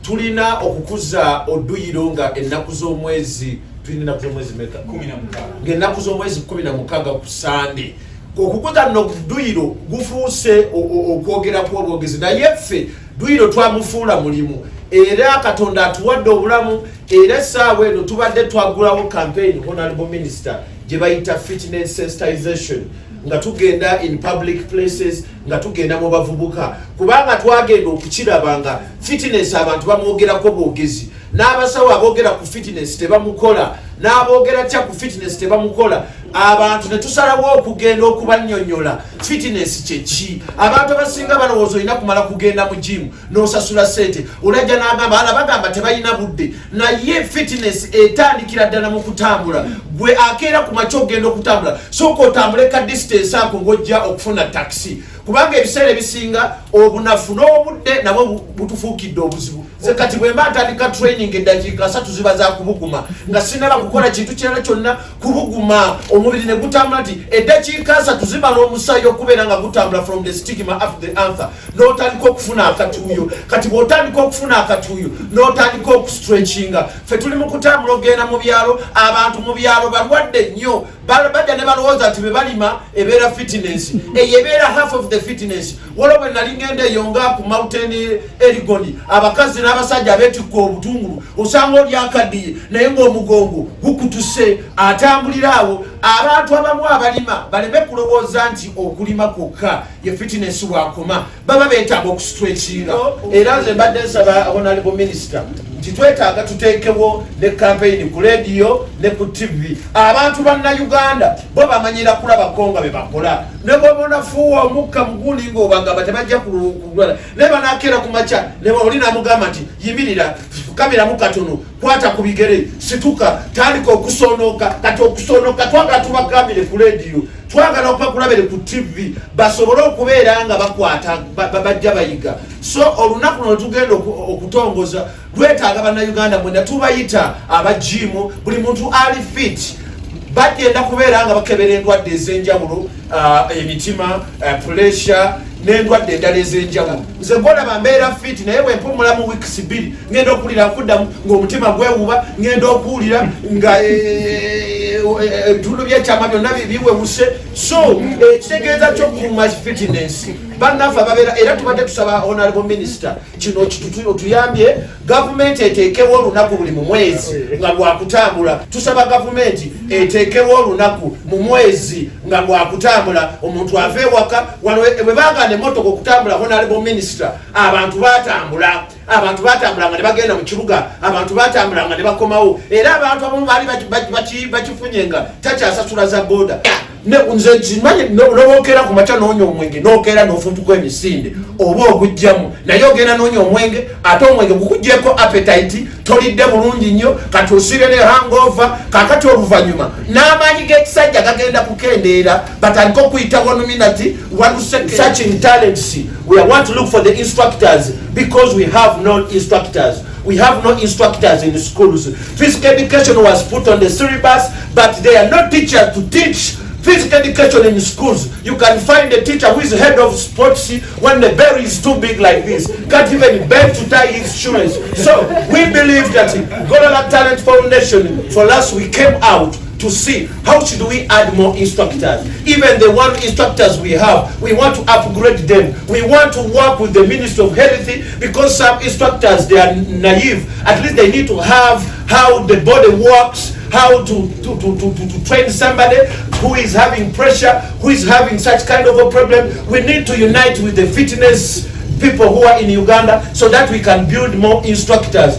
tulina okukuza oduyiro nga ennaku z'omwezi tulina z'omwezi meka 16 ng'ennaku z'omwezi 16 ku Sande. Okukuza no duyiro gufuuse okwogera kw'obwogezi naye ffe duyiro twamufuula mulimu era Katonda atuwadde obulamu era essaawa eno tubadde twagulawo campaign honorable minister gye bayita fitness sensitization nga tugenda in public places nga tugenda mu bavubuka kubanga twagenda okukirabanga fitness abantu bamwogerako bwogezi n'abasawo aboogera ku fitness tebamukola n'aboogera tya ku fitness tebamukola abantu ne tusalawo okugenda okubannyonnyola fitness kyeki abantu abasinga balowooza olina kumala kugenda mu gym n'osasula ssente olajja n'agamba ala bagamba tebalina budde naye fitness etandikira ddala mu kutambula gwe akeera ku makya ogenda okutambula sooka otambule ka distance ako ng'ojja okufuna taxi kubanga ebiseera ebisinga obunafu n'obudde nabwo butufuukidde obuzibu ze kati bwe mba ntandika training eddakiika 3 ziba za kubuguma nga sinaba kukola kintu kirala kyonna kubuguma omubiri ne gutambula nti eddakiika 3 zimala omusaayi okubeera nga gutambula from the stigma up the anther n'otandika okufuna akatuuyo kati bw'otandika okufuna akatuuyo n'otandika okustretchinga ffe tuli mu kutambula ogenda mu byalo abantu mu byalo balwadde nnyo bajja ne balowooza nti be balima ebeera fitness eyo ebeera half of the fitness waliwo bwe nali ngenda eyo nga ku mountain erigoni abakazi n'abasajja abeetikka obutungulu osanga oli akaddiye naye ng'omugongo gukutuse atambulira awo abantu abamu abalima baleme kulowooza nti okulima kwokka ye fitness bwakoma baba beetaaga okustretchinga era nze mbadde nsaba honorable minister nti twetaaga tuteekewo ne campaign ku radio ne ku TV abantu bannayuganda bo bamanyira kulabako nga be bakola ne bw'obona fuuwa omukka muguli ng'obagamba tebajja kulwala ne banaakeera ku makya ne oli namugamba nti yimirira kameramu katono kwata ku bigere situka tandika okusonooka kati okusonooka twagala tubagambire ku radio twagala okubakulabire ku TV basobole okubeera nga bakwata bajja bayiga so olunaku luno tugenda okutongoza lwetaaga bannayuganda mwena tubayita abajimu buli muntu ali fit bagenda kubeera nga bakebera endwadde ez'enjawulo emitima pressure n'endwadde endala ez'enjawulo nze ngolaba mbeera fit naye bwe mpumula mu weeks 2 ngenda okuwulira nkuddamu ng'omutima gwewuba ngenda okuwulira nga ebitundu by'ekyama byonna biwewuse so ekitegeeza ky'okukuuma fitness bannaffe ababeera era tubadde tusaba honorable minister kino otuyambye gavumenti eteekewo olunaku buli mu mwezi nga lwakutambula tusaba gavumenti eteekewo olunaku mu mwezi nga lwakutambula omuntu ava ewaka bwe bagana emmotoka okutambula honorable minister abantu batambula nga ne bagenda mu kibuga abantu batambula nga ne bakomawo era abantu abamu baali bakifunye nga takyasasula za boda nze kimanyi n'obookera ku makya noonya omwenge n'okeera n'ofuntuko emisinde oba ogujjamu naye ogenda noonya omwenge ate omwenge gukuggyeko appetite tolidde bulungi nnyo kati osire ne hangover kakati oluvannyuma n'amaanyi g'ekisajja gagenda kukendeera batandika okuyitawo nominati searching talents we want to look for the instructors because we have no instructors. We have no instructors in the schools. Physical education was put on the syllabus, but there are no teachers to teach physical education in schools. You can find a teacher who is head of sports when the bell is too big like this. Can't even bend to tie his shoes. So we believe that Golola Talent Foundation, for us, we came out to see how should we add more instructors. Even the one instructors we have, we want to upgrade them. We want to work with the Ministry of Health because some instructors, they are naive. At least they need to have how the body works, how to train somebody who is having pressure, who is having such kind of a problem. We need to unite with the fitness people who are in Uganda so that we can build more instructors